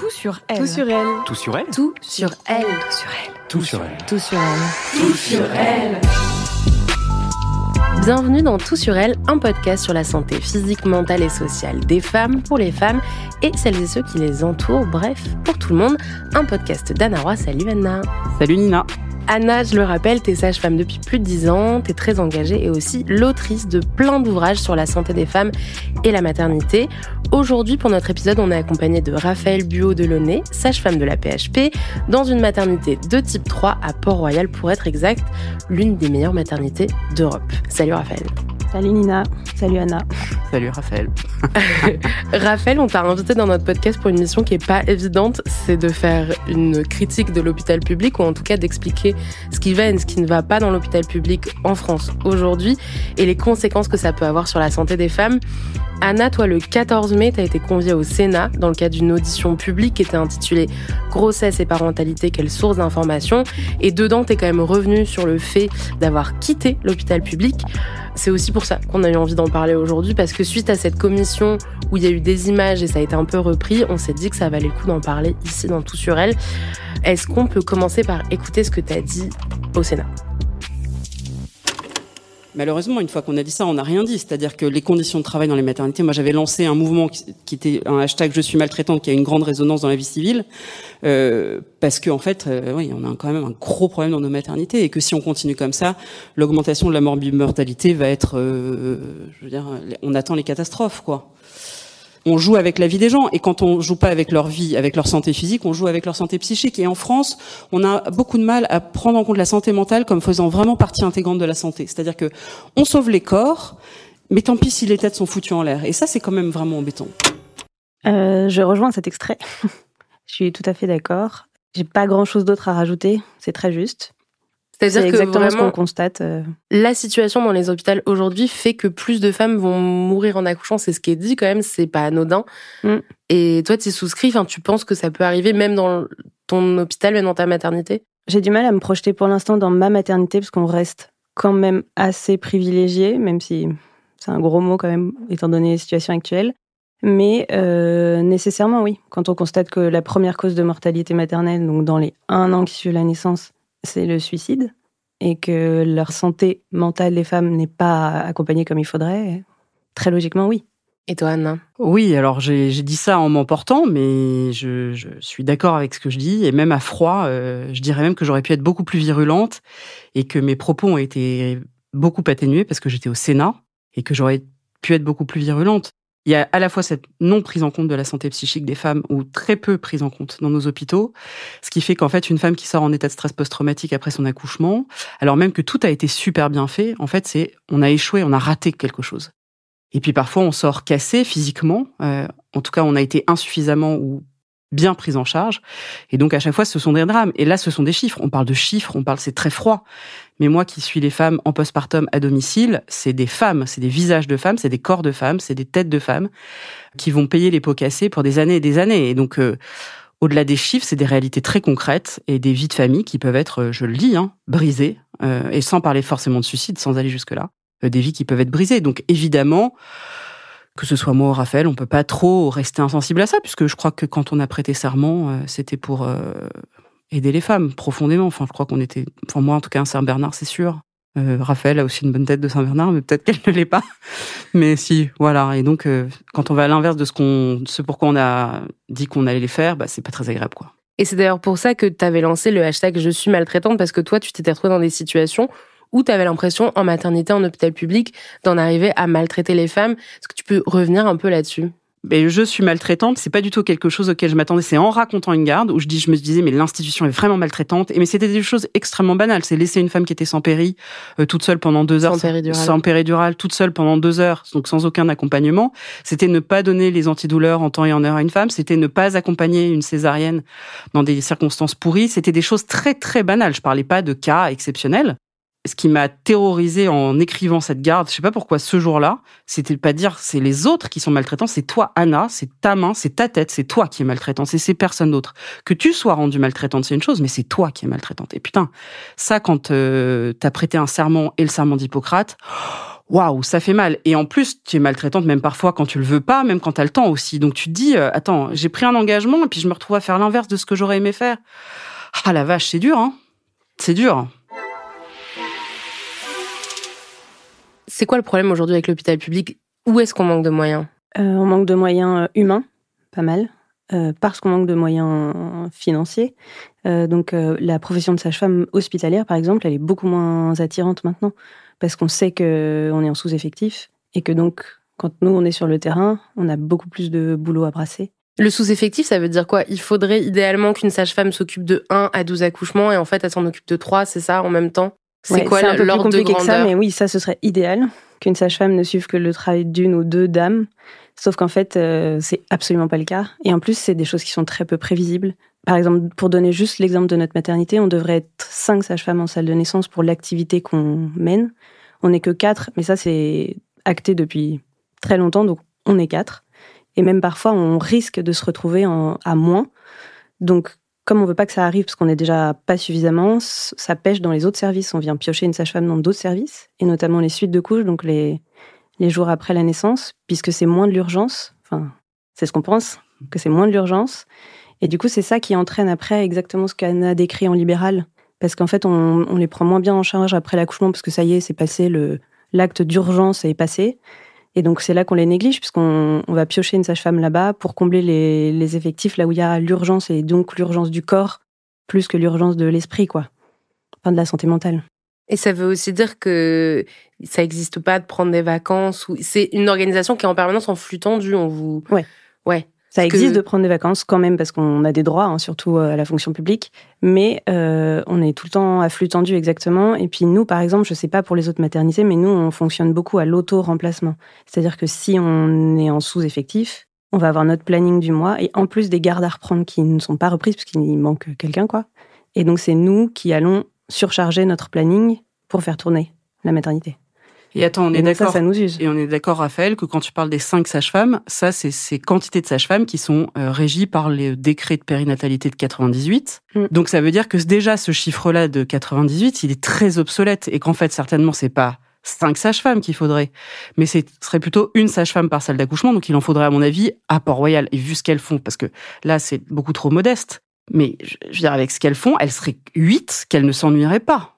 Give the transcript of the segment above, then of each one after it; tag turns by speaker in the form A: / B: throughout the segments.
A: Tout sur elle.
B: Tout sur elle.
C: Tout sur elle.
A: Tout sur elle.
C: Tout sur elle.
A: Tout sur elle.
B: Tout sur elle.
A: Bienvenue dans Tout sur elle, un podcast sur la santé physique, mentale et sociale des femmes, pour les femmes et celles et ceux qui les entourent, bref, pour tout le monde. Un podcast d'Anna Roy. Salut Anna.
D: Salut Nina.
A: Anna, je le rappelle, t'es sage-femme depuis plus de 10 ans, t'es très engagée et aussi l'autrice de plein d'ouvrages sur la santé des femmes et la maternité. Aujourd'hui, pour notre épisode, on est accompagné de Raphaël Buot-Delaunay, sage-femme de la PHP, dans une maternité de type 3 à Port-Royal, pour être exact, l'une des meilleures maternités d'Europe. Salut Raphaël.
B: Salut Nina. Salut Anna.
D: Salut Raphaël.
A: Raphaël, on t'a invité dans notre podcast pour une mission qui est pas évidente, c'est de faire une critique de l'hôpital public, ou en tout cas d'expliquer ce qui va et ce qui ne va pas dans l'hôpital public en France aujourd'hui, et les conséquences que ça peut avoir sur la santé des femmes. Anna, toi, le 14 mai, t'as été conviée au Sénat dans le cadre d'une audition publique qui était intitulée « Grossesse et parentalité, quelle source d'information ?» Et dedans, t'es quand même revenue sur le fait d'avoir quitté l'hôpital public. C'est aussi pour ça qu'on a eu envie d'en parler aujourd'hui, parce que suite à cette commission où il y a eu des images et ça a été un peu repris, on s'est dit que ça valait le coup d'en parler ici dans Tout sur elle. Est-ce qu'on peut commencer par écouter ce que t'as dit au Sénat ?
D: Malheureusement, une fois qu'on a dit ça, on n'a rien dit. C'est-à-dire que les conditions de travail dans les maternités, moi j'avais lancé un mouvement qui était un hashtag « Je suis maltraitante » qui a une grande résonance dans la vie civile, parce que en fait, oui, on a quand même un gros problème dans nos maternités, et que si on continue comme ça, l'augmentation de la mortalité va être, je veux dire, on attend les catastrophes, quoi. On joue avec la vie des gens, et quand on joue pas avec leur vie, avec leur santé physique, on joue avec leur santé psychique. Et en France, on a beaucoup de mal à prendre en compte la santé mentale comme faisant vraiment partie intégrante de la santé. C'est-à-dire que on sauve les corps, mais tant pis si les têtes sont foutues en l'air. Et ça, c'est quand même vraiment embêtant.
B: Je rejoins cet extrait. Je suis tout à fait d'accord. J'ai pas grand-chose d'autre à rajouter. C'est très juste.
A: C'est-à-dire
B: c'est
A: que
B: exactement
A: vraiment,
B: ce qu'on constate.
A: La situation dans les hôpitaux aujourd'hui fait que plus de femmes vont mourir en accouchant. C'est ce qui est dit quand même, c'est pas anodin. Et toi, tu y souscris, tu penses que ça peut arriver même dans ton hôpital, même dans ta maternité ?
B: J'ai du mal à me projeter pour l'instant dans ma maternité, parce qu'on reste quand même assez privilégiés, même si c'est un gros mot quand même, étant donné les situations actuelles. Mais nécessairement, oui. Quand on constate que la première cause de mortalité maternelle, donc dans les 1 an qui suit la naissance, c'est le suicide, et que leur santé mentale des femmes n'est pas accompagnée comme il faudrait, très logiquement, oui.
A: Et toi, Anna ?
D: Oui, alors j'ai dit ça en m'emportant, mais je suis d'accord avec ce que je dis, et même à froid, je dirais même que j'aurais pu être beaucoup plus virulente, et que mes propos ont été beaucoup atténués parce que j'étais au Sénat, et que j'aurais pu être beaucoup plus virulente. Il y a à la fois cette non-prise en compte de la santé psychique des femmes, ou très peu prise en compte dans nos hôpitaux, ce qui fait qu'en fait, une femme qui sort en état de stress post-traumatique après son accouchement, alors même que tout a été super bien fait, en fait, on a échoué, on a raté quelque chose. Et puis parfois, on sort cassé physiquement, en tout cas, on a été insuffisamment ou bien prise en charge, et donc à chaque fois, ce sont des drames. Et là, ce sont des chiffres, on parle de chiffres, c'est très froid. Mais moi qui suis les femmes en postpartum à domicile, c'est des femmes, c'est des visages de femmes, c'est des corps de femmes, c'est des têtes de femmes qui vont payer les pots cassés pour des années et des années. Et donc, au-delà des chiffres, c'est des réalités très concrètes et des vies de famille qui peuvent être, je le dis, brisées, et sans parler forcément de suicide, sans aller jusque-là, des vies qui peuvent être brisées. Donc évidemment, que ce soit moi ou Raphaël, on peut pas trop rester insensible à ça, puisque je crois que quand on a prêté serment, c'était pour aider les femmes profondément. Je crois qu'on était, moi en tout cas, un Saint-Bernard, c'est sûr. Raphaël a aussi une bonne tête de Saint-Bernard, mais peut-être qu'elle ne l'est pas. Mais si, voilà. Et donc, quand on va à l'inverse de ce pourquoi on a dit qu'on allait les faire, c'est pas très agréable, quoi.
A: Et c'est d'ailleurs pour ça que tu avais lancé le hashtag « Je suis maltraitante », parce que toi, tu t'étais retrouvée dans des situations où tu avais l'impression, en maternité, en hôpital public, d'en arriver à maltraiter les femmes. Est-ce que tu peux revenir un peu là-dessus ?
D: Mais je suis maltraitante, c'est pas du tout quelque chose auquel je m'attendais. C'est en racontant une garde où je me disais, mais l'institution est vraiment maltraitante. Mais c'était des choses extrêmement banales. C'est laisser une femme qui était sans péri, toute seule pendant 2 heures. Sans péridurale, toute seule pendant 2 heures, donc sans aucun accompagnement. C'était ne pas donner les antidouleurs en temps et en heure à une femme. C'était ne pas accompagner une césarienne dans des circonstances pourries. C'était des choses très, très banales. Je parlais pas de cas exceptionnels. Ce qui m'a terrorisée en écrivant cette garde, je sais pas pourquoi ce jour-là, c'était de pas dire c'est les autres qui sont maltraitants, c'est toi Anna, c'est ta main, c'est ta tête, c'est toi qui es maltraitante, c'est personne d'autre. Que tu sois rendue maltraitante, c'est une chose, mais c'est toi qui es maltraitante. Et putain, ça quand t'as prêté un serment et le serment d'Hippocrate, waouh, ça fait mal. Et en plus, tu es maltraitante même parfois quand tu le veux pas, même quand tu as le temps aussi. Donc tu te dis, attends, j'ai pris un engagement et puis je me retrouve à faire l'inverse de ce que j'aurais aimé faire. Ah la vache, c'est dur, hein. C'est dur.
A: C'est quoi le problème aujourd'hui avec l'hôpital public? Où est-ce qu'on manque de moyens?
B: On manque de moyens humains, pas mal, parce qu'on manque de moyens financiers. Donc la profession de sage-femme hospitalière, par exemple, elle est beaucoup moins attirante maintenant, parce qu'on sait qu'on est en sous-effectif, et que donc, quand nous, on est sur le terrain, on a beaucoup plus de boulot à brasser.
A: Le sous-effectif, ça veut dire quoi? Il faudrait idéalement qu'une sage-femme s'occupe de 1 à 12 accouchements, et en fait, elle s'en occupe de 3, c'est ça, en même temps? C'est quoi
B: un peu
A: l'ordre
B: plus
A: de
B: compliqué
A: grandeur?
B: que ça, mais oui, ça, ce serait idéal, qu'une sage-femme ne suive que le travail d'une ou deux dames. Sauf qu'en fait, c'est absolument pas le cas. Et en plus, c'est des choses qui sont très peu prévisibles. Par exemple, pour donner juste l'exemple de notre maternité, on devrait être 5 sages-femmes en salle de naissance pour l'activité qu'on mène. On n'est que 4, mais ça, c'est acté depuis très longtemps, donc on est 4. Et même parfois, on risque de se retrouver à moins. Donc, comme on veut pas que ça arrive, parce qu'on n'est déjà pas suffisamment, ça pêche dans les autres services. On vient piocher une sage-femme dans d'autres services, et notamment les suites de couches, donc les jours après la naissance, puisque c'est moins de l'urgence. Enfin, c'est ce qu'on pense, que c'est moins de l'urgence. Et du coup, c'est ça qui entraîne après exactement ce qu'Anna décrit en libéral. Parce qu'en fait, on les prend moins bien en charge après l'accouchement, parce que ça y est, c'est passé, l'acte d'urgence est passé. Et donc, c'est là qu'on les néglige, puisqu'on va piocher une sage-femme là-bas pour combler les effectifs, là où il y a l'urgence, et donc l'urgence du corps, plus que l'urgence de l'esprit, quoi. Enfin, de la santé mentale.
A: Et ça veut aussi dire que ça n'existe pas de prendre des vacances, ou c'est une organisation qui est en permanence en flux tendu. Ouais.
B: Ça existe de prendre des vacances quand même, parce qu'on a des droits, hein, surtout à la fonction publique, mais on est tout le temps à flux tendu, exactement. Et puis nous, par exemple, je sais pas pour les autres maternités, mais nous, on fonctionne beaucoup à l'auto-remplacement. C'est-à-dire que si on est en sous-effectif, on va avoir notre planning du mois, et en plus des gardes à reprendre qui ne sont pas reprises, parce qu'il manque quelqu'un, quoi. Et donc c'est nous qui allons surcharger notre planning pour faire tourner la maternité.
D: Et attends, on est d'accord.
B: Ça nous use.
D: Et on est d'accord, Raphaël, que quand tu parles des 5 sages-femmes, ça, c'est ces quantités de sages-femmes qui sont régies par les décrets de périnatalité de 98. Donc, ça veut dire que déjà, ce chiffre-là de 98, il est très obsolète. Et qu'en fait, certainement, c'est pas 5 sages-femmes qu'il faudrait. Mais ce serait plutôt une sage-femme par salle d'accouchement. Donc, il en faudrait, à mon avis, à Port-Royal. Et vu ce qu'elles font, parce que là, c'est beaucoup trop modeste. Mais, je veux dire, avec ce qu'elles font, elles seraient 8, qu'elles ne s'ennuieraient pas.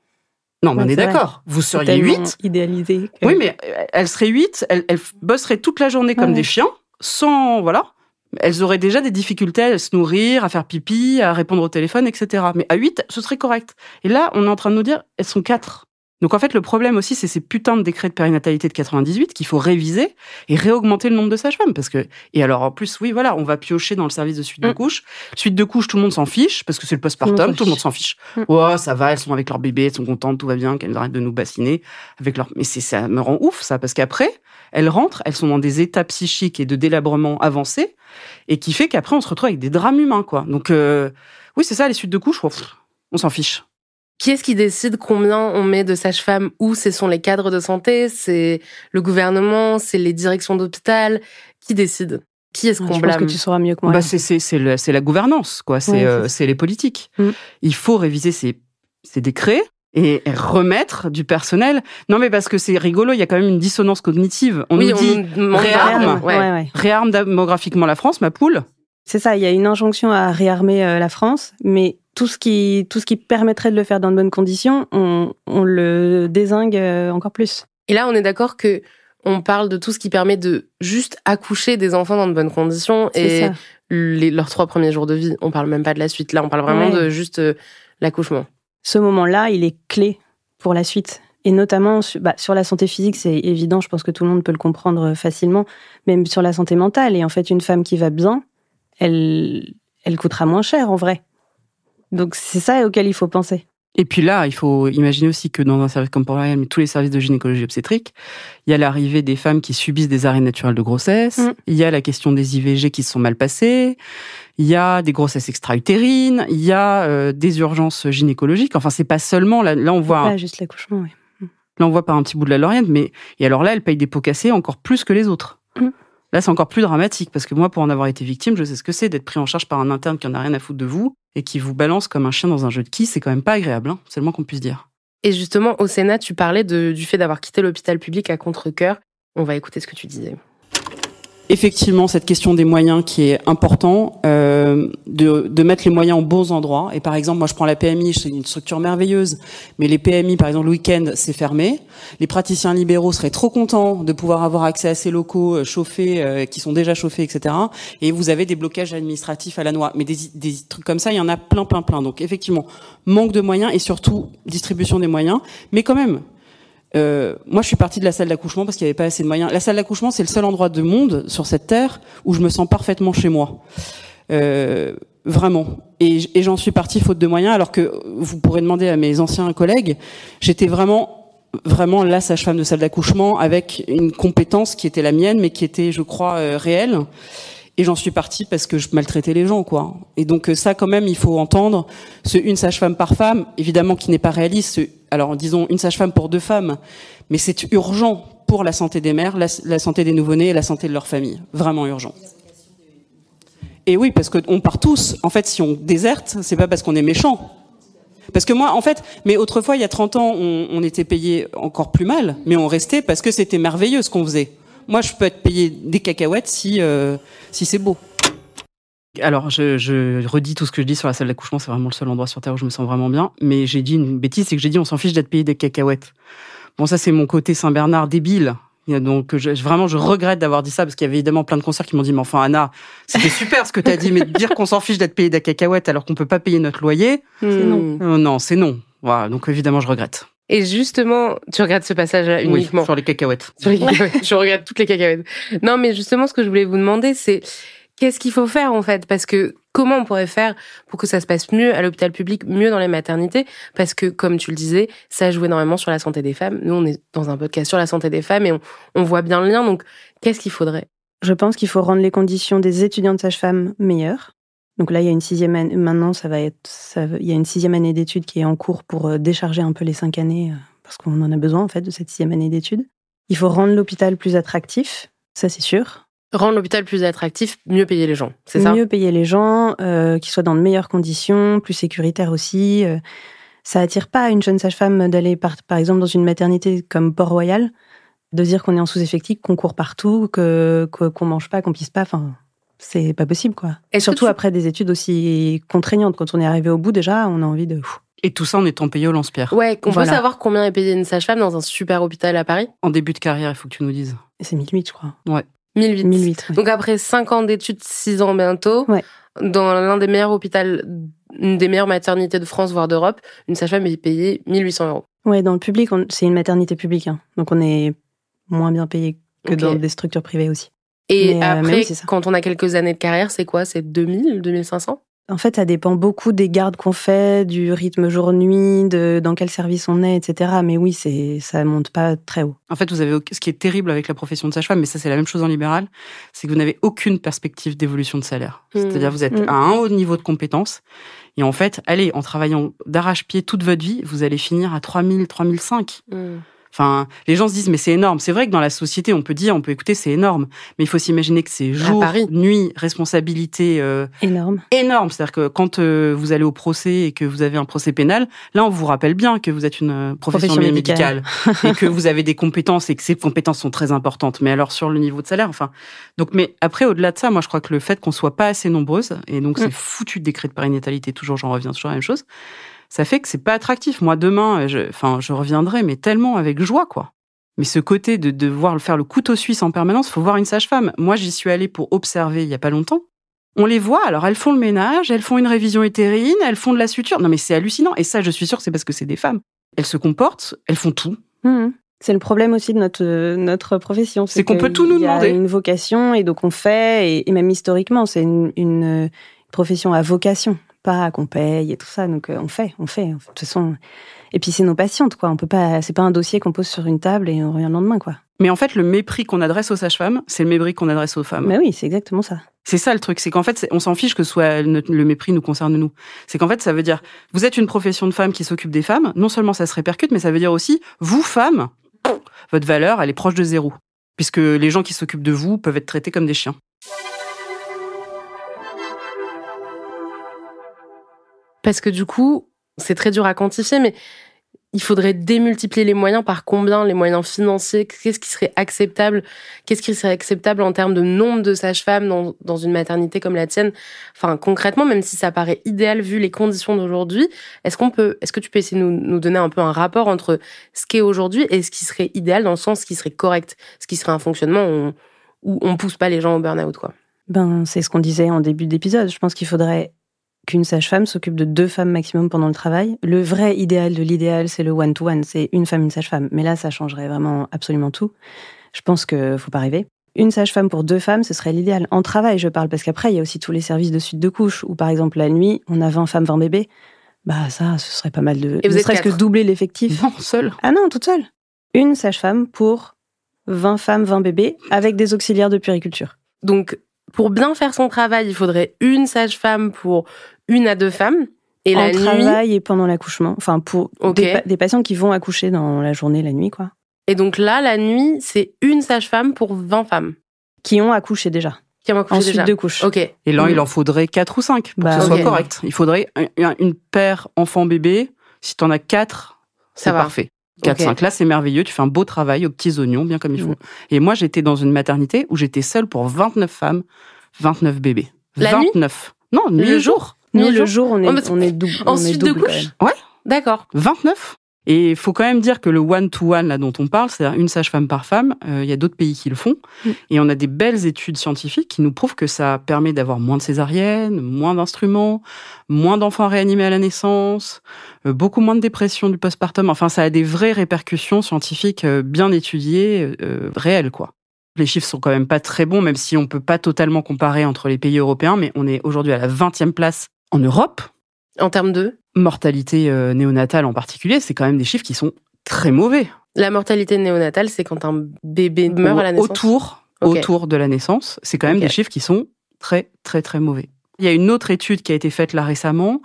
D: Non, mais on est d'accord. Vous seriez 8.
B: Idéalisé.
D: Oui, mais elles seraient 8, elles bosseraient toute la journée comme des chiens, sans, voilà. Elles auraient déjà des difficultés à se nourrir, à faire pipi, à répondre au téléphone, etc. Mais à 8, ce serait correct. Et là, on est en train de nous dire, elles sont 4. Donc en fait, le problème aussi, c'est ces putains de décrets de périnatalité de 98 qu'il faut réviser et réaugmenter le nombre de sages-femmes. Parce que, et alors en plus, oui, voilà, on va piocher dans le service de suite de couche. Suite de couche, tout le monde s'en fiche, parce que c'est le postpartum, tout le monde s'en fiche. Oh, ça va, elles sont avec leur bébé, elles sont contentes, tout va bien, qu'elles arrêtent de nous bassiner avec leur... Mais ça me rend ouf, ça, parce qu'après, elles rentrent, elles sont dans des états psychiques et de délabrement avancés, et qui fait qu'après, on se retrouve avec des drames humains, quoi. Donc, oui, c'est ça, les suites de couche, on s'en fiche.
A: Qui est-ce qui décide combien on met de sages-femmes? Où ce sont les cadres de santé? C'est le gouvernement? C'est les directions d'hôpital? Qui décide? Qui est-ce qu'on blâme?
B: Je pense que tu sauras mieux que moi.
D: Bah, c'est la gouvernance, quoi. C'est les politiques. Il faut réviser ces décrets et remettre du personnel. Non, mais parce que c'est rigolo, il y a quand même une dissonance cognitive. On nous dit réarme démographiquement la France, ma poule.
B: C'est ça, il y a une injonction à réarmer la France, mais tout ce qui permettrait de le faire dans de bonnes conditions, on le dézingue encore plus.
A: Et là, on est d'accord que on parle de tout ce qui permet de juste accoucher des enfants dans de bonnes conditions et leurs 3 premiers jours de vie. On parle même pas de la suite. Là, on parle vraiment de juste l'accouchement.
B: Ce moment-là, il est clé pour la suite. Et notamment sur la santé physique, c'est évident, je pense que tout le monde peut le comprendre facilement, même sur la santé mentale. Et en fait, une femme qui va bien, elle coûtera moins cher en vrai. Donc c'est ça auquel il faut penser.
D: Et puis là, il faut imaginer aussi que dans un service comme Port-Royal, mais tous les services de gynécologie obstétrique, il y a l'arrivée des femmes qui subissent des arrêts naturels de grossesse, il y a la question des IVG qui se sont mal passées, il y a des grossesses extra-utérines, il y a des urgences gynécologiques. Enfin, c'est pas seulement... Là on voit...
B: Pas juste l'accouchement, oui.
D: Là, on voit par un petit bout de la lorgnette, mais... Et alors là, elle paye des pots cassés encore plus que les autres. Là, c'est encore plus dramatique, parce que moi, pour en avoir été victime, je sais ce que c'est d'être pris en charge par un interne qui en a rien à foutre de vous et qui vous balance comme un chien dans un jeu de quilles. C'est quand même pas agréable, hein, c'est le moins qu'on puisse dire.
A: Et justement, au Sénat, tu parlais du fait d'avoir quitté l'hôpital public à contre-cœur. On va écouter ce que tu disais.
D: Effectivement, cette question des moyens qui est important, de mettre les moyens aux bons endroits. Et par exemple, moi, je prends la PMI, c'est une structure merveilleuse, mais les PMI, par exemple, le week-end, c'est fermé. Les praticiens libéraux seraient trop contents de pouvoir avoir accès à ces locaux chauffés, qui sont déjà chauffés, etc. Et vous avez des blocages administratifs à la noix. Mais des trucs comme ça, il y en a plein. Donc effectivement, manque de moyens et surtout distribution des moyens. Mais quand même, moi, je suis partie de la salle d'accouchement parce qu'il n'y avait pas assez de moyens. La salle d'accouchement, c'est le seul endroit du monde sur cette terre où je me sens parfaitement chez moi. Vraiment. Et j'en suis partie faute de moyens, alors que vous pourrez demander à mes anciens collègues, j'étais vraiment la sage-femme de salle d'accouchement avec une compétence qui était la mienne, mais qui était, je crois, réelle. Et j'en suis partie parce que je maltraitais les gens, quoi. Et donc ça, quand même, il faut entendre. Une sage-femme par femme, évidemment, qui n'est pas réaliste. Alors, disons, une sage-femme pour 2 femmes. Mais c'est urgent pour la santé des mères, la santé des nouveau-nés et la santé de leur famille. Vraiment urgent. Et oui, parce qu'on part tous. En fait, si on déserte, c'est pas parce qu'on est méchant. Parce que moi, en fait, mais autrefois, il y a 30 ans, on était payé encore plus mal, mais on restait parce que c'était merveilleux ce qu'on faisait. Moi, je peux être payé des cacahuètes si c'est beau. Alors, je redis tout ce que je dis sur la salle d'accouchement, c'est vraiment le seul endroit sur Terre où je me sens vraiment bien. Mais j'ai dit une bêtise, c'est que j'ai dit on s'en fiche d'être payé des cacahuètes. Bon, ça, c'est mon côté Saint-Bernard débile. Donc, je regrette d'avoir dit ça, parce qu'il y avait évidemment plein de concerts qui m'ont dit, mais enfin, Anna, c'était super ce que t'as dit, mais de dire qu'on s'en fiche d'être payé des cacahuètes alors qu'on peut pas payer notre loyer,
B: c'est non.
D: Non, c'est non. Voilà, donc évidemment, je regrette.
A: Et justement, tu regrettes ce passage-là uniquement.
D: Oui, sur les cacahuètes.
A: Sur les cacahuètes. Je regrette toutes les cacahuètes. Non, mais justement, ce que je voulais vous demander, c'est qu'est-ce qu'il faut faire, en fait? Parce que comment on pourrait faire pour que ça se passe mieux à l'hôpital public, mieux dans les maternités? Parce que, comme tu le disais, ça joue énormément sur la santé des femmes. Nous, on est dans un podcast sur la santé des femmes et on voit bien le lien. Donc, qu'est-ce qu'il faudrait?
B: Je pense qu'il faut rendre les conditions des étudiantes sages-femmes meilleures. Donc là, il y a une 6e année. Maintenant, il y a une 6e année d'études qui est en cours pour décharger un peu les 5 années, parce qu'on en a besoin, en fait, de cette 6e année d'études. Il faut rendre l'hôpital plus attractif, ça c'est sûr.
A: Rendre l'hôpital plus attractif, mieux payer les gens, c'est ça?
B: Mieux payer les gens, qu'ils soient dans de meilleures conditions, plus sécuritaires aussi. Ça attire pas une jeune sage-femme d'aller, par exemple, dans une maternité comme Port-Royal, de dire qu'on est en sous-effectif, qu'on court partout, qu'on mange pas, qu'on pisse pas, enfin... C'est pas possible, quoi. Et surtout après des études aussi contraignantes. Quand on est arrivé au bout, déjà, on a envie de...
D: Et tout ça en étant payé au lance-pierre.
A: Ouais, on peut savoir combien est payée une sage-femme dans un super hôpital à Paris?
D: En début de carrière, il faut que tu nous dises.
B: Et c'est 1008, je crois.
D: Ouais.
B: 1008. Ouais.
A: Donc après 5 ans d'études, 6 ans bientôt,
B: ouais.
A: Dans l'un des meilleurs hôpitaux, une des meilleures maternités de France, voire d'Europe, une sage-femme est payée 1 800 €.
B: Ouais, dans le public, c'est une maternité publique. Hein. Donc on est moins bien payé que dans des structures privées aussi.
A: Et après, oui, quand on a quelques années de carrière, c'est quoi? C'est 2000, 2500?
B: En fait, ça dépend beaucoup des gardes qu'on fait, du rythme jour-nuit, dans quel service on est, etc. Mais oui, ça monte pas très haut.
D: En fait, vous avez ce qui est terrible avec la profession de sage-femme, mais ça c'est la même chose en libéral, c'est que vous n'avez aucune perspective d'évolution de salaire. C'est-à-dire vous êtes à un haut niveau de compétences, et en fait, allez, en travaillant d'arrache-pied toute votre vie, vous allez finir à 3000, 3005. Enfin, les gens se disent, mais c'est énorme. C'est vrai que dans la société, on peut écouter, c'est énorme. Mais il faut s'imaginer que c'est jour, nuit, responsabilité
B: énorme.
D: C'est-à-dire que quand vous allez au procès et que vous avez un procès pénal, là, on vous rappelle bien que vous êtes une profession médicale et que vous avez des compétences et que ces compétences sont très importantes. Mais alors, sur le niveau de salaire, enfin... Donc, mais après, au-delà de ça, moi, je crois que le fait qu'on soit pas assez nombreuses, et donc c'est foutu de décret de périnatalité, toujours, j'en reviens toujours à la même chose, ça fait que c'est pas attractif. Moi, demain, je reviendrai, mais tellement avec joie, quoi. Mais ce côté de devoir faire le couteau suisse en permanence, faut voir une sage-femme. Moi, j'y suis allée pour observer il y a pas longtemps. On les voit, alors elles font le ménage, elles font une révision utérine, elles font de la suture. Non, mais c'est hallucinant. Et ça, je suis sûre que c'est parce que c'est des femmes. Elles se comportent, elles font tout.
B: C'est le problème aussi de notre profession.
D: C'est qu'on peut tout nous demander.
B: Il y a une vocation, et donc on fait, et même historiquement, c'est une profession à vocation. Pas qu'on paye et tout ça, donc on fait. De toute façon, et puis c'est nos patientes, quoi. On peut pas, c'est pas un dossier qu'on pose sur une table et on revient le lendemain, quoi.
D: Mais en fait, le mépris qu'on adresse aux sages-femmes, c'est le mépris qu'on adresse aux femmes.
B: Mais oui, c'est exactement ça.
D: C'est ça le truc, c'est qu'en fait, on s'en fiche que le mépris nous concerne nous. C'est qu'en fait, ça veut dire, vous êtes une profession de femme qui s'occupe des femmes. Non seulement ça se répercute, mais ça veut dire aussi, vous femmes, votre valeur, elle est proche de 0, puisque les gens qui s'occupent de vous peuvent être traités comme des chiens.
A: Parce que du coup, c'est très dur à quantifier, mais il faudrait démultiplier les moyens par combien, les moyens financiers, qu'est-ce qui serait acceptable en termes de nombre de sages-femmes dans une maternité comme la tienne. Enfin, concrètement, même si ça paraît idéal vu les conditions d'aujourd'hui, est-ce que tu peux essayer de nous donner un peu un rapport entre ce qui est aujourd'hui et ce qui serait idéal dans le sens qui serait correct, ce qui serait un fonctionnement où on pousse pas les gens au burn-out, quoi.
B: C'est ce qu'on disait en début d'épisode. Je pense qu'il faudrait qu'une sage-femme s'occupe de 2 femmes maximum pendant le travail. Le vrai idéal de l'idéal, c'est le one-to-one, c'est une femme, une sage-femme. Mais là, ça changerait vraiment absolument tout. Je pense qu'il faut pas rêver. Une sage-femme pour 2 femmes, ce serait l'idéal. En travail, je parle, parce qu'après, il y a aussi tous les services de suite de couches, où par exemple, la nuit, on a 20 femmes, 20 bébés. Ça, ce serait pas mal de...
A: Et vous
B: ne
A: êtes
B: serait-ce
A: 4.
B: que doubler l'effectif.
D: Non, seule.
B: Ah non, toute seule. Une sage-femme pour 20 femmes, 20 bébés, avec des auxiliaires de puériculture.
A: Donc, pour bien faire son travail, il faudrait une sage-femme pour 1 à 2 femmes. Et la nuit...
B: travail et pendant l'accouchement. Enfin, pour des patients qui vont accoucher dans la journée, la nuit, quoi.
A: Et donc là, la nuit, c'est une sage-femme pour 20 femmes.
B: Qui ont accouché déjà.
A: Qui ont accouché
B: Ensuite,
A: déjà.
B: 2 couches.
A: Ok.
D: Et là, il en faudrait 4 ou 5 pour que ce soit correct. Il faudrait une paire enfant-bébé. Si t'en as 4, c'est parfait. 4-5, là, c'est merveilleux. Tu fais un beau travail aux petits oignons, bien comme il faut. Et moi, j'étais dans une maternité où j'étais seule pour 29 femmes, 29 bébés.
A: La
D: 29. Nuit? Non, nuit et jour.
B: Nous, le jour, on est double.
A: Ensuite de couche?
D: Ouais.
A: D'accord.
D: 29. Et il faut quand même dire que le one-to-one là dont on parle, c'est-à-dire une sage-femme par femme, il y a d'autres pays qui le font. Et on a des belles études scientifiques qui nous prouvent que ça permet d'avoir moins de césariennes, moins d'instruments, moins d'enfants réanimés à la naissance, beaucoup moins de dépression du postpartum. Enfin, ça a des vraies répercussions scientifiques bien étudiées, réelles, quoi. Les chiffres sont quand même pas très bons, même si on peut pas totalement comparer entre les pays européens, mais on est aujourd'hui à la 20e place en Europe.
A: En termes de
D: mortalité néonatale en particulier, c'est quand même des chiffres qui sont très mauvais.
A: La mortalité néonatale, c'est quand un bébé meurt à la naissance.
D: Autour de la naissance, c'est quand même des chiffres qui sont très, très, très mauvais. Il y a une autre étude qui a été faite là récemment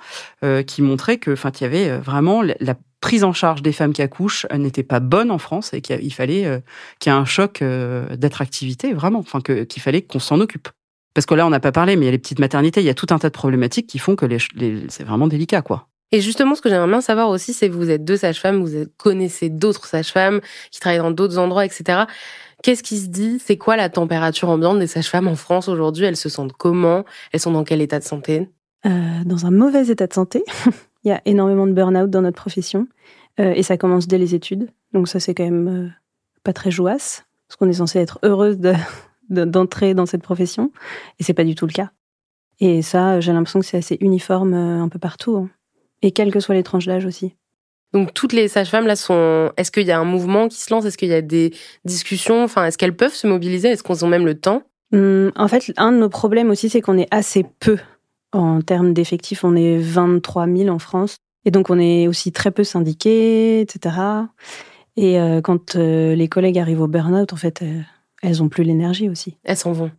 D: qui montrait que, qu'il y avait vraiment la prise en charge des femmes qui accouchent n'était pas bonne en France et qu'il fallait qu'il y ait un choc d'attractivité, vraiment, qu'il fallait qu'on s'en occupe. Parce que là, on n'a pas parlé, mais il y a les petites maternités, il y a tout un tas de problématiques qui font que c'est vraiment délicat, quoi.
A: Et justement, ce que j'aimerais bien savoir aussi, c'est que vous êtes 2 sages-femmes, vous connaissez d'autres sages-femmes qui travaillent dans d'autres endroits, etc. Qu'est-ce qui se dit? C'est quoi la température ambiante des sages-femmes en France aujourd'hui? Elles se sentent comment? Elles sont dans quel état de santé?
B: Dans un mauvais état de santé. Il y a énormément de burn-out dans notre profession. Et ça commence dès les études. Donc ça, c'est quand même pas très jouasse. Parce qu'on est censé être heureuse d'entrer dans cette profession. Et c'est pas du tout le cas. Et ça, j'ai l'impression que c'est assez uniforme un peu partout. Hein. Et quelles que soient les tranches d'âge aussi.
A: Donc toutes les sages-femmes là sont... Est-ce qu'il y a un mouvement qui se lance? Est-ce qu'il y a des discussions? Enfin, est-ce qu'elles peuvent se mobiliser? Est-ce qu'elles ont même le temps?
B: En fait, un de nos problèmes aussi, c'est qu'on est assez peu en termes d'effectifs. On est 23 000 en France. Et donc, on est aussi très peu syndiqués, etc. Et quand les collègues arrivent au burn-out, en fait, elles ont plus l'énergie aussi.
A: Elles s'en vont.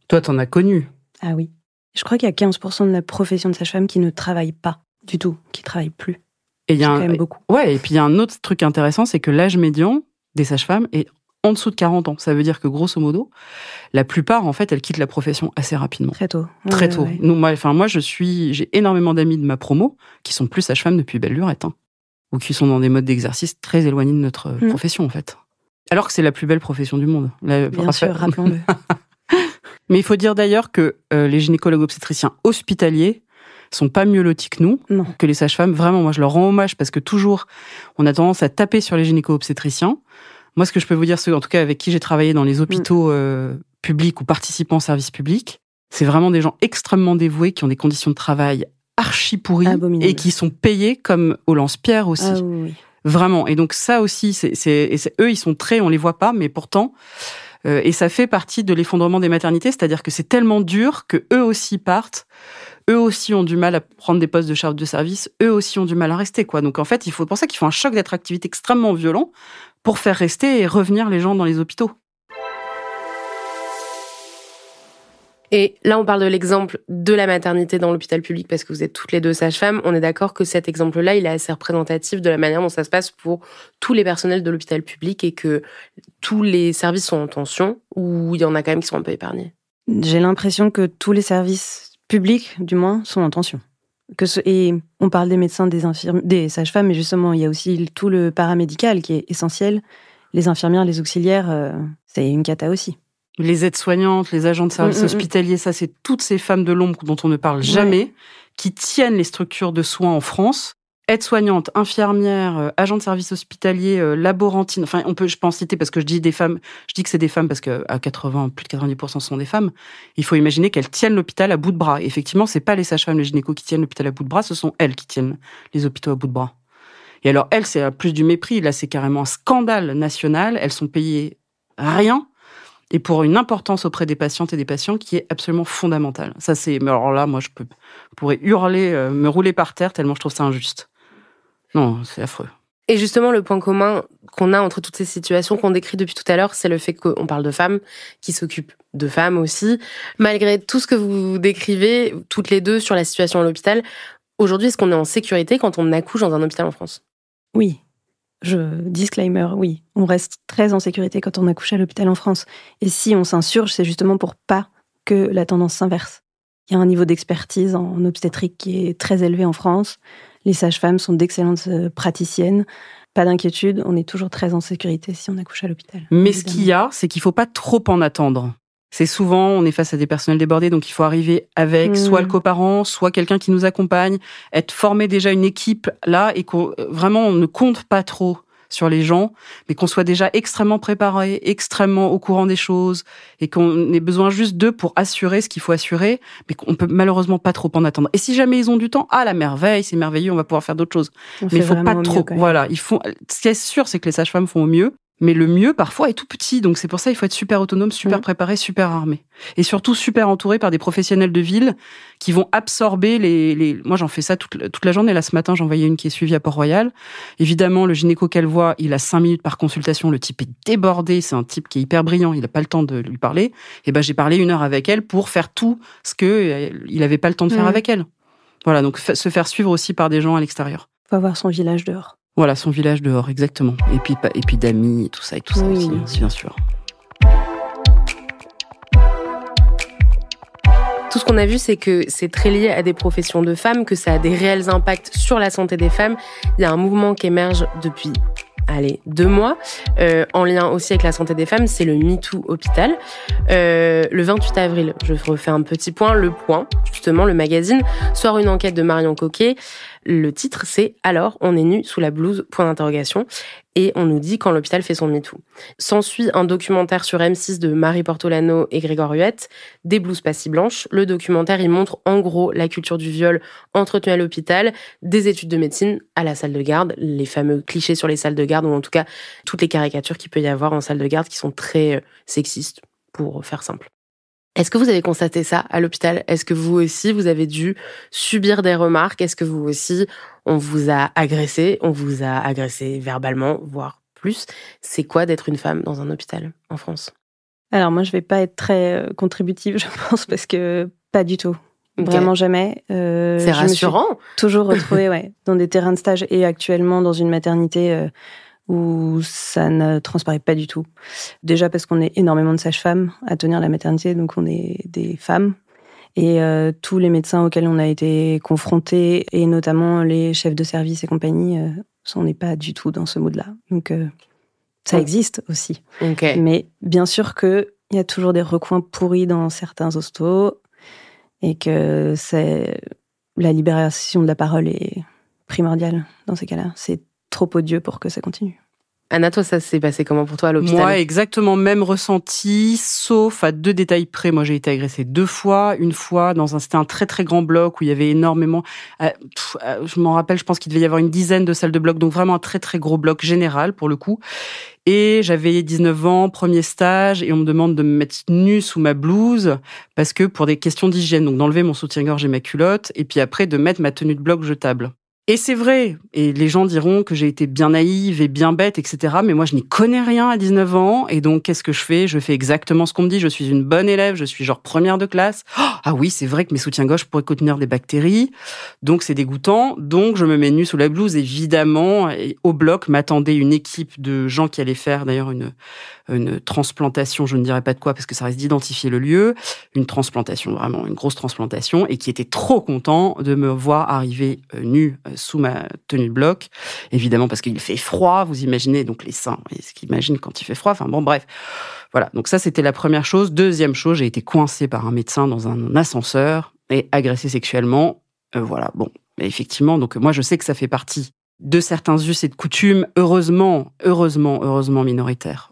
D: Toi, t'en as connu.
B: Ah oui. Je crois qu'il y a 15% de la profession de sage-femme qui ne travaille pas du tout, qui ne travaille plus.
D: Et
B: c'est quand même beaucoup.
D: Ouais, et puis il y a un autre truc intéressant, c'est que l'âge médian des sages-femmes est en dessous de 40 ans. Ça veut dire que, grosso modo, la plupart, en fait, elles quittent la profession assez rapidement.
B: Très tôt.
D: Très tôt. Ouais. Moi, j'ai énormément d'amis de ma promo qui sont plus sages-femmes depuis belle lurette, ou qui sont dans des modes d'exercice très éloignés de notre profession, en fait. Alors que c'est la plus belle profession du monde.
B: Bien sûr, rappelons-le.
D: Mais il faut dire d'ailleurs que les gynécologues obstétriciens hospitaliers sont pas mieux lotis que nous, que les sages-femmes. Vraiment, moi, je leur rends hommage parce que toujours, on a tendance à taper sur les gynéco-obstétriciens. Moi, ce que je peux vous dire, ceux en tout cas avec qui j'ai travaillé dans les hôpitaux publics ou participants au service public, c'est vraiment des gens extrêmement dévoués qui ont des conditions de travail archi pourries et qui sont payés comme au lance-pierre aussi.
B: Ah, oui.
D: Vraiment. Et donc ça aussi, eux, ils sont on les voit pas, mais pourtant, et ça fait partie de l'effondrement des maternités, c'est-à-dire que c'est tellement dur que eux aussi partent. Eux aussi ont du mal à prendre des postes de chef de service. Eux aussi ont du mal à rester, quoi. Donc, en fait, pour ça qu'il faut un choc d'attractivité extrêmement violent pour faire rester et revenir les gens dans les hôpitaux.
A: Et là, on parle de l'exemple de la maternité dans l'hôpital public parce que vous êtes toutes les 2 sages-femmes. On est d'accord que cet exemple-là, il est assez représentatif de la manière dont ça se passe pour tous les personnels de l'hôpital public et que tous les services sont en tension ou il y en a quand même qui sont un peu épargnés.
B: J'ai l'impression que tous les services publics, du moins, sont en tension. Et on parle des médecins, des sages-femmes, mais justement, il y a aussi tout le paramédical qui est essentiel. Les infirmières, les auxiliaires, c'est une cata aussi.
D: Les aides-soignantes, les agents de service hospitalier, ça, c'est toutes ces femmes de l'ombre dont on ne parle jamais, qui tiennent les structures de soins en France. Aides-soignantes, infirmières, agents de service hospitalier, laborantines. Enfin, je peux en citer parce que je dis des femmes. Je dis que c'est des femmes parce que plus de 90% sont des femmes. Il faut imaginer qu'elles tiennent l'hôpital à bout de bras. Et effectivement, c'est pas les sages-femmes, les gynécos qui tiennent l'hôpital à bout de bras, ce sont elles qui tiennent les hôpitaux à bout de bras. Et alors, elles, c'est plus du mépris. Là, c'est carrément un scandale national. Elles sont payées rien. Et pour une importance auprès des patientes et des patients qui est absolument fondamentale. Ça, mais alors là, moi, je pourrais hurler, me rouler par terre tellement je trouve ça injuste. Non, c'est affreux.
A: Et justement, le point commun qu'on a entre toutes ces situations qu'on décrit depuis tout à l'heure, c'est le fait qu'on parle de femmes qui s'occupent de femmes aussi. Malgré tout ce que vous décrivez, toutes les deux, sur la situation à l'hôpital, aujourd'hui, est-ce qu'on est en sécurité quand on accouche dans un hôpital en France ?
B: Oui. Disclaimer, oui. On reste très en sécurité quand on accouche à l'hôpital en France. Et si on s'insurge, c'est justement pour pas que la tendance s'inverse. Il y a un niveau d'expertise en obstétrique qui est très élevé en France. Les sages-femmes sont d'excellentes praticiennes. Pas d'inquiétude, on est toujours très en sécurité si on accouche à l'hôpital.
D: Mais
B: évidemment.
D: Ce qu'il y a, c'est qu'il ne faut pas trop en attendre. C'est souvent, on est face à des personnels débordés, donc il faut arriver avec soit le coparent, soit quelqu'un qui nous accompagne, être formé déjà une équipe là, et vraiment on ne compte pas trop sur les gens, mais qu'on soit déjà extrêmement préparé, extrêmement au courant des choses, et qu'on ait besoin juste d'eux pour assurer ce qu'il faut assurer, mais qu'on peut malheureusement pas trop en attendre. Et si jamais ils ont du temps, la merveille, c'est merveilleux, on va pouvoir faire d'autres choses. Mais il faut pas trop. Voilà, ce qui est sûr, c'est que les sages-femmes font au mieux. Mais le mieux, parfois, est tout petit. Donc, c'est pour ça qu'il faut être super autonome, super préparé, super armé. Et surtout, super entouré par des professionnels de ville qui vont absorber Moi, j'en fais ça toute la journée. Là, ce matin, j'en voyais une qui est suivie à Port-Royal. Évidemment, le gynéco qu'elle voit, il a 5 minutes par consultation. Le type est débordé. C'est un type qui est hyper brillant. Il n'a pas le temps de lui parler. Et j'ai parlé 1 heure avec elle pour faire tout ce qu'il n'avait pas le temps de faire avec elle. Voilà. Donc, se faire suivre aussi par des gens à l'extérieur.
B: Faut avoir son village dehors.
D: Voilà, son village dehors, exactement. Et puis d'amis, et tout ça aussi, bien sûr.
A: Tout ce qu'on a vu, c'est que c'est très lié à des professions de femmes, que ça a des réels impacts sur la santé des femmes. Il y a un mouvement qui émerge depuis 2 mois, en lien aussi avec la santé des femmes, c'est le MeToo Hôpital. Le 28 avril, je refais un petit point, Le Point, justement, le magazine, sort une enquête de Marion Coquet. Le titre, c'est « Alors, on est nu sous la blouse ?» Et on nous dit quand l'hôpital fait son MeToo. S'ensuit un documentaire sur M6 de Marie Portolano et Grégoire Huette, Des blouses pas si blanches. Le documentaire, il montre en gros la culture du viol entretenue à l'hôpital, des études de médecine à la salle de garde, les fameux clichés sur les salles de garde, ou en tout cas toutes les caricatures qu'il peut y avoir en salle de garde qui sont très sexistes, pour faire simple. Est-ce que vous avez constaté ça à l'hôpital ? Est-ce que vous aussi, vous avez dû subir des remarques ? Est-ce que vous aussi, on vous a agressé verbalement, voire plus ? C'est quoi d'être une femme dans un hôpital en France ?
B: Alors moi, je vais pas être très contributive, je pense, parce que pas du tout. Okay. Vraiment jamais.
A: C'est rassurant.
B: Je me suis toujours retrouvée dans des terrains de stage et actuellement dans une maternité où ça ne transparaît pas du tout. Déjà parce qu'on est énormément de sages-femmes à tenir la maternité, donc on est des femmes. Et tous les médecins auxquels on a été confrontés, et notamment les chefs de service et compagnie, on n'est pas du tout dans ce mood-là. Donc ça existe aussi.
A: Okay.
B: Mais bien sûr qu'il y a toujours des recoins pourris dans certains hostos, et que la libération de la parole est primordiale dans ces cas-là. C'est trop odieux pour que ça continue.
A: Anna, toi, ça s'est passé comment pour toi à l'hôpital ?
D: Moi, exactement même ressenti, sauf à 2 détails près. Moi, j'ai été agressée 2 fois. Une fois, c'était un très très grand bloc où il y avait énormément... je m'en rappelle, je pense qu'il devait y avoir une dizaine de salles de bloc, donc vraiment un très très gros bloc général pour le coup. Et j'avais 19 ans, premier stage, et on me demande de me mettre nue sous ma blouse, parce que pour des questions d'hygiène, donc d'enlever mon soutien-gorge et ma culotte, et puis après de mettre ma tenue de bloc jetable. Et c'est vrai, et les gens diront que j'ai été bien naïve et bien bête, etc. Mais moi, je n'y connais rien à 19 ans. Et donc, qu'est-ce que je fais ? Je fais exactement ce qu'on me dit. Je suis une bonne élève, je suis genre première de classe. Ah oui, c'est vrai que mes soutiens-gorge pourraient contenir des bactéries. Donc, c'est dégoûtant. Donc, je me mets nue sous la blouse, évidemment. Et au bloc m'attendait une équipe de gens qui allaient faire d'ailleurs une transplantation, je ne dirais pas de quoi parce que ça risque d'identifier le lieu, une transplantation, vraiment une grosse transplantation, et qui était trop content de me voir arriver nue sous ma tenue de bloc, évidemment parce qu'il fait froid, vous imaginez, donc les seins, vous voyez ce qu'ils imaginent quand il fait froid, enfin bon, bref. Voilà, donc ça c'était la première chose. Deuxième chose, j'ai été coincée par un médecin dans un ascenseur et agressée sexuellement. Voilà, bon, mais effectivement, donc moi je sais que ça fait partie de certains us et de coutumes, heureusement minoritaires.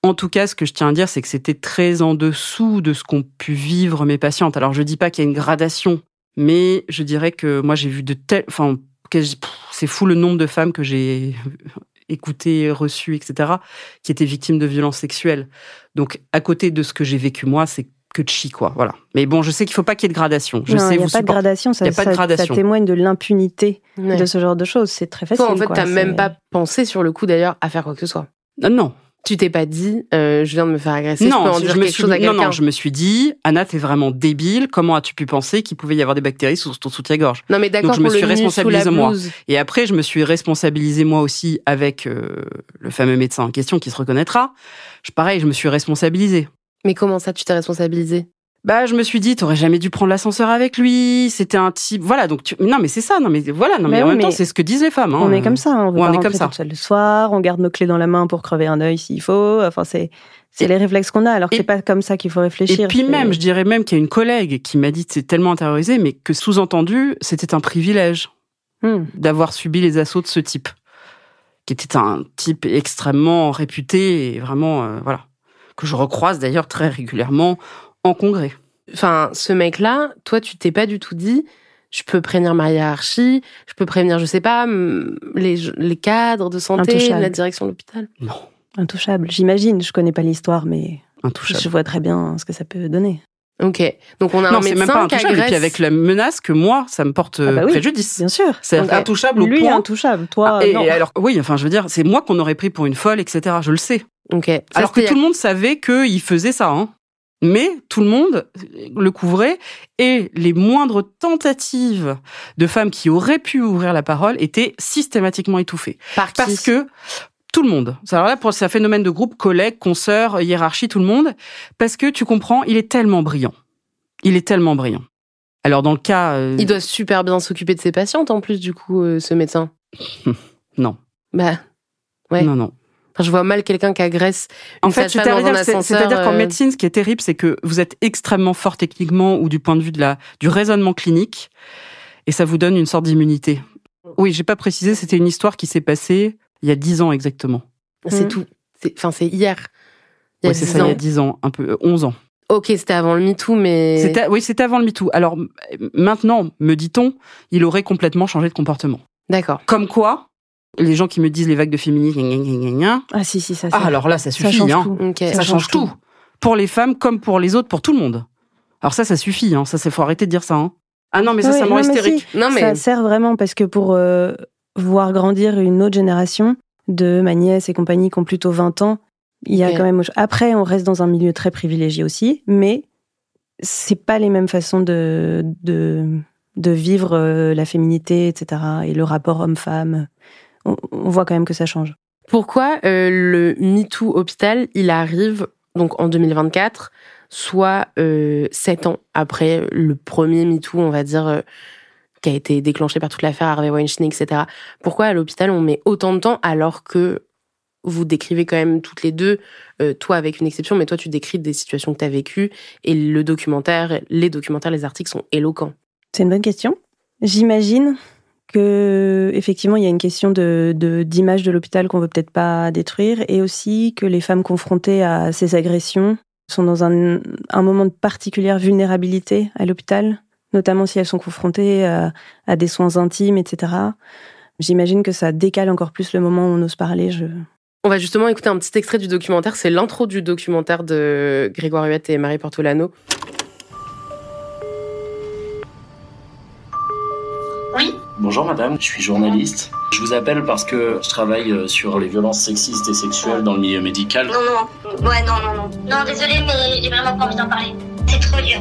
D: En tout cas, ce que je tiens à dire, c'est que c'était très en dessous de ce qu'ont pu vivre mes patientes. Alors, je dis pas qu'il y a une gradation, mais je dirais que moi, j'ai vu c'est fou le nombre de femmes que j'ai écoutées, reçues, etc., qui étaient victimes de violences sexuelles. Donc, à côté de ce que j'ai vécu moi, c'est que de chi, quoi. Voilà. Mais bon, je sais qu'il ne faut pas qu'il y ait de gradation.
B: Il n'y a pas de gradation. Ça témoigne de l'impunité de ce genre de choses. C'est très facile.
A: Toi, en fait, tu n'as même pas pensé, sur le coup, d'ailleurs, à faire quoi que ce soit.
D: Non.
A: Tu t'es pas dit, je viens de me faire agresser, je peux en dire quelque chose à quelqu'un.
D: Non, je me suis dit, Anna, t'es vraiment débile. Comment as-tu pu penser qu'il pouvait y avoir des bactéries sous ton soutien-gorge ?
A: Non, mais d'accord,
D: donc je me suis responsabilisée moi.
A: Blouse.
D: Et après, je me suis responsabilisée moi aussi avec le fameux médecin en question qui se reconnaîtra. Pareil, je me suis responsabilisée.
A: Mais comment ça, tu t'es responsabilisée ?
D: Je me suis dit, t'aurais jamais dû prendre l'ascenseur avec lui. C'était un type, voilà. Donc, non, mais c'est ça. Non, mais voilà. Non, mais en même temps, c'est ce que disent les femmes. Hein.
B: On est comme ça. On veut pas rentrer toute seule le soir. On garde nos clés dans la main pour crever un œil s'il faut. Enfin, c'est les réflexes qu'on a. Alors que c'est pas comme ça qu'il faut réfléchir.
D: Et puis même, je dirais même qu'il y a une collègue qui m'a dit, c'est tellement intériorisé, mais que sous-entendu, c'était un privilège d'avoir subi les assauts de ce type, qui était un type extrêmement réputé et vraiment, voilà, que je recroise d'ailleurs très régulièrement en congrès.
A: Enfin, ce mec-là, toi, tu t'es pas du tout dit, je peux prévenir ma hiérarchie, je peux prévenir, je sais pas, les cadres de santé, la direction de l'hôpital.
D: Non.
B: Intouchable, j'imagine. Je connais pas l'histoire, mais
D: intouchable.
B: Je vois très bien ce que ça peut donner.
A: Ok, donc on a un médecin
D: même pas
A: qui
D: intouchable,
A: agresse.
D: Et puis avec la menace que moi, ça me porte préjudice.
B: Bien sûr.
D: C'est intouchable au point.
B: Lui intouchable, toi non.
D: Et alors, oui, enfin, je veux dire, c'est moi qu'on aurait pris pour une folle, etc. Je le sais.
A: Ok.
D: Alors que tout le monde savait qu'il faisait ça, hein. Mais tout le monde le couvrait et les moindres tentatives de femmes qui auraient pu ouvrir la parole étaient systématiquement étouffées.
A: Par qui ?
D: Parce que tout le monde. Alors là, c'est un phénomène de groupe, collègues, consoeurs, hiérarchie, tout le monde. Parce que tu comprends, il est tellement brillant. Alors dans le cas...
A: Il doit super bien s'occuper de ses patientes en plus, du coup, ce médecin.
D: Non.
A: Ouais.
D: Non.
A: Enfin, je vois mal quelqu'un qui agresse une sage-femme dans un ascenseur.
D: C'est-à-dire qu'en médecine, ce qui est terrible, c'est que vous êtes extrêmement fort techniquement ou du point de vue du raisonnement clinique, et ça vous donne une sorte d'immunité. Oui, j'ai pas précisé, c'était une histoire qui s'est passée il y a 10 ans exactement.
A: C'est tout. C'est hier.
D: Oui, c'est ça, il y a 10 ans, un peu 11 ans.
A: Ok, c'était avant le MeToo, mais...
D: C'était avant le MeToo. Alors, maintenant, me dit-on, il aurait complètement changé de comportement.
A: D'accord.
D: Comme quoi, les gens qui me disent les vagues de féminisme,
B: Ah si, ça.
D: Ah, alors là, ça suffit.
B: Ça change
D: hein.
B: tout.
A: Okay.
D: Ça change tout. Pour les femmes comme pour les autres, pour tout le monde. Alors ça suffit. Hein. Ça, faut arrêter de dire ça. Hein. Ah non, mais ça me rend hystérique.
B: Si. Ça sert vraiment parce que pour voir grandir une autre génération de ma nièce et compagnie qui ont plutôt 20 ans, il y a quand même... Après, on reste dans un milieu très privilégié aussi, mais c'est pas les mêmes façons de vivre la féminité, etc. et le rapport homme-femme. On voit quand même que ça change.
A: Pourquoi le MeToo hôpital, il arrive donc en 2024, soit 7 ans après le premier MeToo, on va dire, qui a été déclenché par toute l'affaire Harvey Weinstein, etc. Pourquoi à l'hôpital on met autant de temps alors que vous décrivez quand même toutes les deux, toi avec une exception, mais toi tu décris des situations que tu as vécues et les documentaires, les articles sont éloquents.
B: C'est une bonne question. J'imagine que effectivement il y a une question d'image de l'hôpital qu'on veut peut-être pas détruire, et aussi que les femmes confrontées à ces agressions sont dans un moment de particulière vulnérabilité à l'hôpital, notamment si elles sont confrontées à des soins intimes, etc. J'imagine que ça décale encore plus le moment où on ose parler.
A: On va justement écouter un petit extrait du documentaire, c'est l'intro du documentaire de Grégoire Huette et Marie Portolano.
C: Oui. Bonjour madame, je suis journaliste. Je vous appelle parce que je travaille sur les violences sexistes et sexuelles dans le milieu médical.
E: Non, désolée, mais j'ai vraiment pas envie d'en parler. C'est trop dur.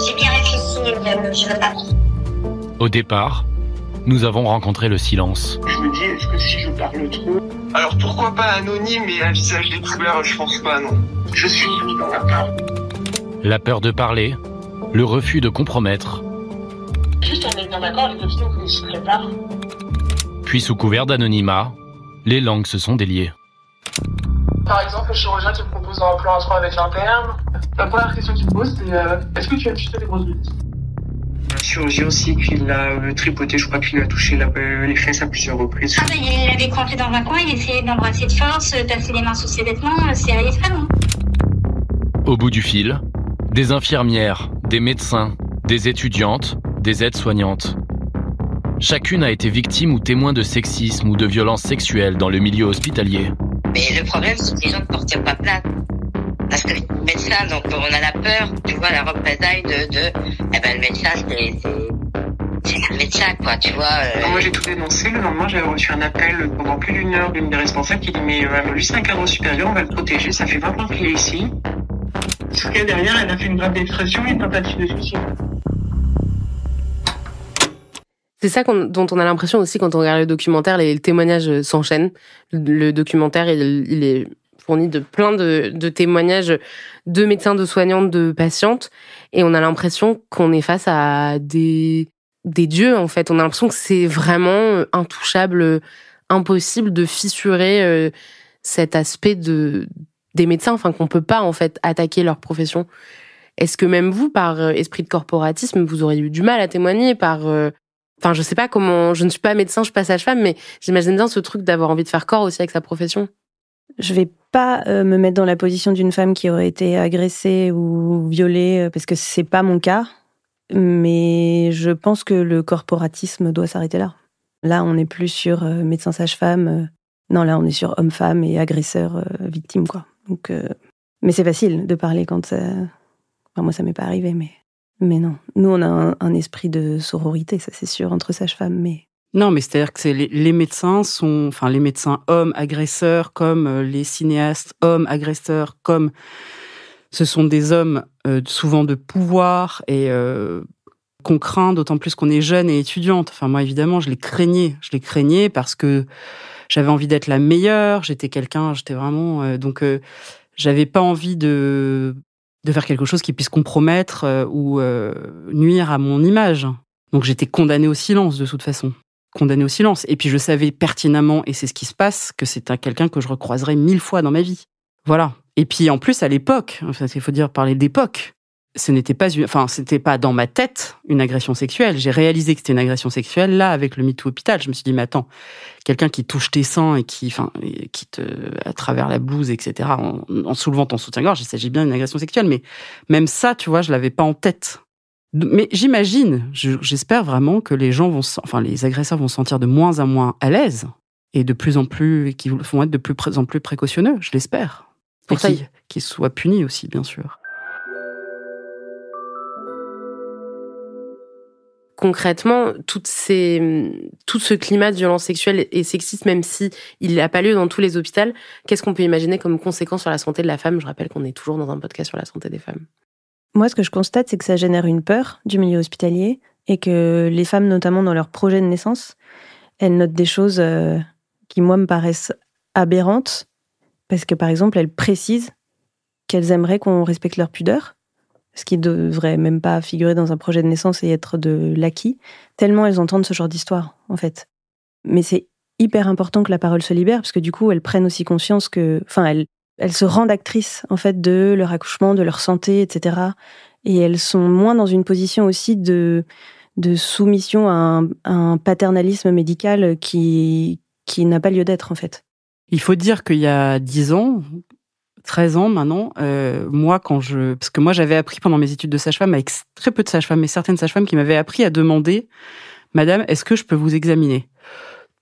E: J'ai bien réfléchi, je veux pas.
F: Au départ, nous avons rencontré le silence.
G: Je me dis, est-ce que si je parle trop... Alors pourquoi pas anonyme et un visage découvert, je pense pas, non. Je suis limite dans la peur.
F: La peur de parler, le refus de compromettre.
E: Juste en étant d'accord avec le film qu'on se prépare.
F: Puis sous couvert d'anonymat, les langues se sont déliées.
G: Par exemple, le chirurgien te propose un plan à 3 avec l'interne. La première question qu'il te pose, c'est est-ce que tu as touché les grosses bites? Un chirurgien aussi qui l'a tripoté, je crois qu'il a touché les fesses à plusieurs reprises.
E: Ah bah il l'avait crampé dans un coin, il essayait de l'embrasser de force, passer les mains sous ses vêtements, c'est à l'extrême.
F: Au bout du fil, des infirmières, des médecins, des étudiantes, des aides-soignantes. Chacune a été victime ou témoin de sexisme ou de violences sexuelles dans le milieu hospitalier.
H: Mais le problème, c'est que les gens ne portent pas plainte. Parce que le médecin, donc on a la peur, tu vois, la représailles le médecin, c'est le médecin, quoi, tu vois.
G: Moi, j'ai tout dénoncé. Le lendemain, j'avais reçu un appel pendant plus d'une heure d'une des responsables qui dit mais lui, c'est un cadre supérieur, on va le protéger, ça fait 20 ans qu'il est ici. Sauf que derrière, elle a fait une grave d'expression et une tentative de suicide.
A: C'est ça dont on a l'impression aussi quand on regarde le documentaire, les témoignages s'enchaînent. Le documentaire, il est fourni de plein de témoignages de médecins, de soignantes, de patientes, et on a l'impression qu'on est face à des dieux, en fait. On a l'impression que c'est vraiment intouchable, impossible de fissurer cet aspect des médecins, enfin qu'on peut pas en fait attaquer leur profession. Est-ce que même vous, par esprit de corporatisme, vous auriez eu du mal à témoigner Enfin, je sais pas comment... Je ne suis pas médecin, je suis pas sage-femme, mais j'imagine bien ce truc d'avoir envie de faire corps aussi avec sa profession.
B: Je vais pas me mettre dans la position d'une femme qui aurait été agressée ou violée, parce que c'est pas mon cas. Mais je pense que le corporatisme doit s'arrêter là. Là, on n'est plus sur médecin sage-femme. Non, là, on est sur homme-femme et agresseur-victime, quoi. Donc, mais c'est facile de parler quand ça... Enfin, moi, ça m'est pas arrivé, mais non. Nous, on a un esprit de sororité, ça c'est sûr, entre sages-femmes, mais...
D: Non, mais c'est-à-dire que les médecins sont... Enfin, les médecins hommes agresseurs, comme les cinéastes hommes agresseurs, comme... Ce sont des hommes souvent de pouvoir et qu'on craint, d'autant plus qu'on est jeune et étudiante. Enfin, moi, évidemment, je les craignais parce que j'avais envie d'être la meilleure, j'étais vraiment... donc, j'avais pas envie de faire quelque chose qui puisse compromettre ou nuire à mon image. Donc j'étais condamnée au silence de toute façon. Condamnée au silence. Et puis je savais pertinemment, et c'est ce qui se passe, que c'est quelqu'un que je recroiserai 1000 fois dans ma vie. Voilà. Et puis en plus, à l'époque, enfin, il faut parler d'époque, c'était pas dans ma tête une agression sexuelle. J'ai réalisé que c'était une agression sexuelle là avec le MeToo Hôpital. Je me suis dit, mais attends, quelqu'un qui touche tes seins et qui te, à travers la blouse, etc., en soulevant ton soutien-gorge, il s'agit bien d'une agression sexuelle. Mais même ça, tu vois, je l'avais pas en tête. Mais j'espère vraiment que les agresseurs vont se sentir de moins en moins à l'aise et de plus en plus, qu'ils vont être de plus en plus précautionneux, je l'espère. Pour qu'ils soient punis aussi, bien sûr.
A: Concrètement, tout ce climat de violence sexuelle et sexiste, même si il n'a pas lieu dans tous les hôpitaux, qu'est-ce qu'on peut imaginer comme conséquence sur la santé de la femme ? Je rappelle qu'on est toujours dans un podcast sur la santé des femmes.
B: Moi, ce que je constate, c'est que ça génère une peur du milieu hospitalier et que les femmes, notamment dans leur projet de naissance, elles notent des choses qui, moi, me paraissent aberrantes parce que, par exemple, elles précisent qu'elles aimeraient qu'on respecte leur pudeur, ce qui ne devrait même pas figurer dans un projet de naissance et être de l'acquis, tellement elles entendent ce genre d'histoire, en fait. Mais c'est hyper important que la parole se libère, parce que du coup, elles prennent aussi conscience que... Enfin, elles se rendent actrices, en fait, de leur accouchement, de leur santé, etc. Et elles sont moins dans une position aussi de soumission à un paternalisme médical qui n'a pas lieu d'être, en fait.
D: Il faut dire qu'il y a 10 ans... 13 ans maintenant, parce que moi j'avais appris pendant mes études de sage-femme avec très peu de sages-femmes, mais certaines sages-femmes qui m'avaient appris à demander « Madame, est-ce que je peux vous examiner ?»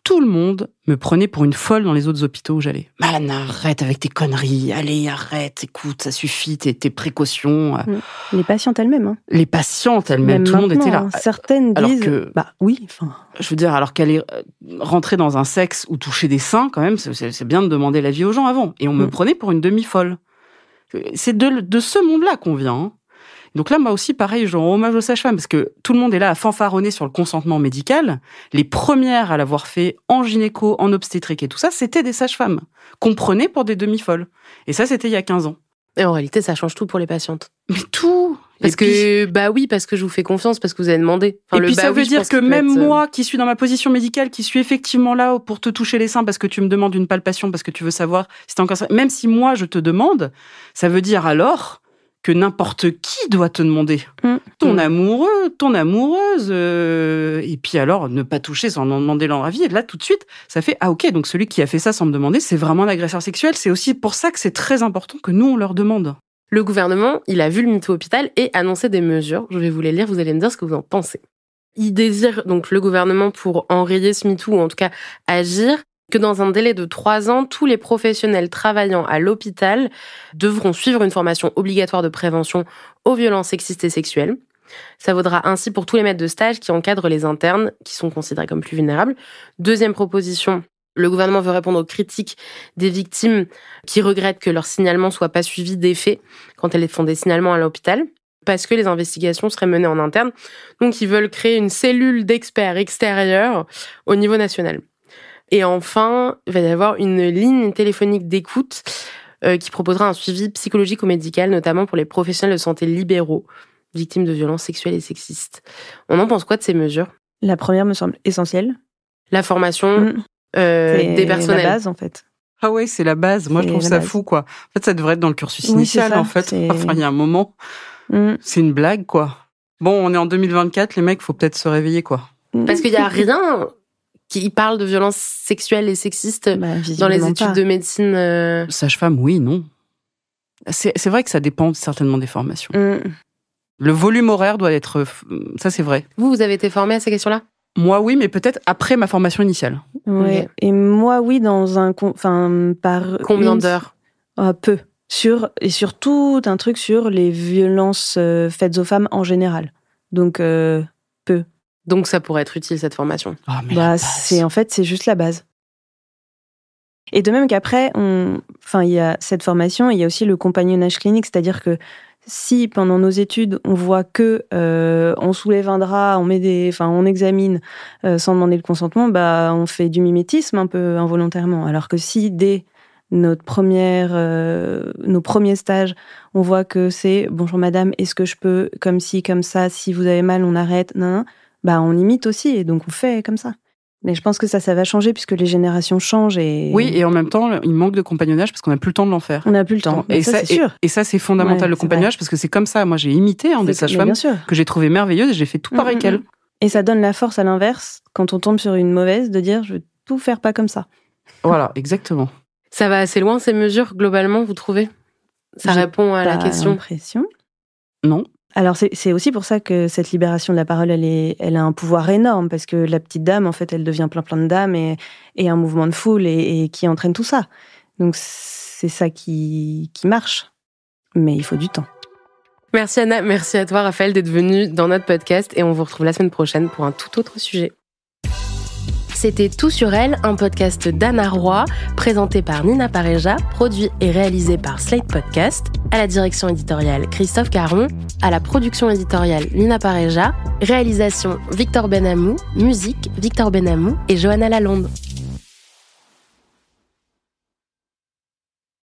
D: tout le monde me prenait pour une folle dans les autres hôpitaux où j'allais. Man, arrête avec tes conneries, allez, arrête, écoute, ça suffit, tes précautions.
B: Les patientes elles-mêmes. Hein.
D: Les patientes elles-mêmes, tout le monde était là.
B: Certaines disent... oui.
D: Je veux dire, alors qu'elle est rentrée dans un sexe ou toucher des seins, quand même, c'est bien de demander l'avis aux gens avant. Et on me prenait pour une demi-folle. C'est de ce monde-là qu'on vient. Hein. Donc là, moi aussi, pareil, je rends hommage aux sages-femmes, parce que tout le monde est là à fanfaronner sur le consentement médical. Les premières à l'avoir fait en gynéco, en obstétrique et tout ça, c'était des sages-femmes qu'on prenait pour des demi-folles. Et ça, c'était il y a 15 ans.
A: Et en réalité, ça change tout pour les patientes.
D: Mais tout.
A: Parce que je vous fais confiance, parce que vous avez demandé.
D: Enfin, et puis ça veut dire que même moi, qui suis dans ma position médicale, qui suis effectivement là pour te toucher les seins parce que tu me demandes une palpation, parce que tu veux savoir si t'es encore... Même si moi, je te demande, ça veut dire alors que n'importe qui doit te demander. Ton amoureux, ton amoureuse, et puis alors, ne pas toucher sans en demander leur avis. Et là, tout de suite, ça fait, ok, donc celui qui a fait ça sans me demander, c'est vraiment un agresseur sexuel. C'est aussi pour ça que c'est très important que nous, on leur demande.
A: Le gouvernement, il a vu le MeToo Hôpital et annoncé des mesures. Je vais vous les lire, vous allez me dire ce que vous en pensez. Il désire, donc, le gouvernement pour enrayer ce MeToo, ou en tout cas agir, que dans un délai de 3 ans, tous les professionnels travaillant à l'hôpital devront suivre une formation obligatoire de prévention aux violences sexistes et sexuelles. Ça vaudra ainsi pour tous les maîtres de stage qui encadrent les internes, qui sont considérés comme plus vulnérables. Deuxième proposition, le gouvernement veut répondre aux critiques des victimes qui regrettent que leur signalement soit pas suivi d'effet quand elles font des signalements à l'hôpital, parce que les investigations seraient menées en interne. Donc, ils veulent créer une cellule d'experts extérieurs au niveau national. Et enfin, il va y avoir une ligne téléphonique d'écoute qui proposera un suivi psychologique ou médical, notamment pour les professionnels de santé libéraux, victimes de violences sexuelles et sexistes. On en pense quoi de ces mesures ?
B: La première me semble essentielle.
A: La formation des personnels.
B: C'est la base, en fait.
D: Ah ouais, c'est la base. Moi, je trouve ça fou, quoi. En fait, ça devrait être dans le cursus initial, en fait. Enfin, il y a un moment. C'est une blague, quoi. Bon, on est en 2024, les mecs, faut peut-être se réveiller, quoi.
A: Parce qu'il y a rien qui parle de violences sexuelles et sexistes dans les études de médecine.
D: Sage-femme, oui, non. C'est vrai que ça dépend certainement des formations. Le volume horaire doit être... Ça, c'est vrai.
A: Vous avez été formée à ces questions-là ?
D: Moi, oui, mais peut-être après ma formation initiale.
B: Oui, okay. Et moi, oui, dans un... par
A: combien d'heures ?
B: Peu. Et sur tout un truc sur les violences faites aux femmes en général. Donc, peu.
A: Donc ça pourrait être utile, cette formation.
B: C'est juste la base. Et de même qu'après, il y a cette formation, il y a aussi le compagnonnage clinique, c'est-à-dire que si pendant nos études, on voit que on soulève un drap, on examine sans demander le consentement, on fait du mimétisme un peu involontairement. Alors que si dès nos premiers stages, on voit que c'est « Bonjour madame, est-ce que je peux, comme ci, comme ça, si vous avez mal, on arrête », on imite aussi, et donc on fait comme ça. Mais je pense que ça va changer puisque les générations changent.
D: Oui, et en même temps, il manque de compagnonnage parce qu'on n'a plus le temps de l'en faire.
B: On n'a plus le temps,
D: et ça, c'est sûr. Et ça, c'est fondamental, le compagnonnage, parce que c'est comme ça. Moi, j'ai imité des sages-femmes que j'ai trouvées merveilleuses et j'ai fait tout pareil qu'elles.
B: Et ça donne la force à l'inverse, quand on tombe sur une mauvaise, de dire « je vais tout faire pas comme ça ».
D: Voilà, exactement.
A: Ça va assez loin, ces mesures, globalement, vous trouvez ? Ça répond à la question ?
B: J'ai l'impression.
D: Non.
B: Alors, c'est aussi pour ça que cette libération de la parole, elle a un pouvoir énorme, parce que la petite dame, en fait, elle devient plein de dames et un mouvement de foule et qui entraîne tout ça. Donc, c'est ça qui marche. Mais il faut du temps.
A: Merci Anna, merci à toi Raphaël d'être venu dans notre podcast et on vous retrouve la semaine prochaine pour un tout autre sujet. C'était Tout sur elle, un podcast d'Anna Roy, présenté par Nina Pareja, produit et réalisé par Slate Podcast, à la direction éditoriale Christophe Caron, à la production éditoriale Nina Pareja, réalisation Victor Benamou, musique Victor Benamou et Johanna Lalonde.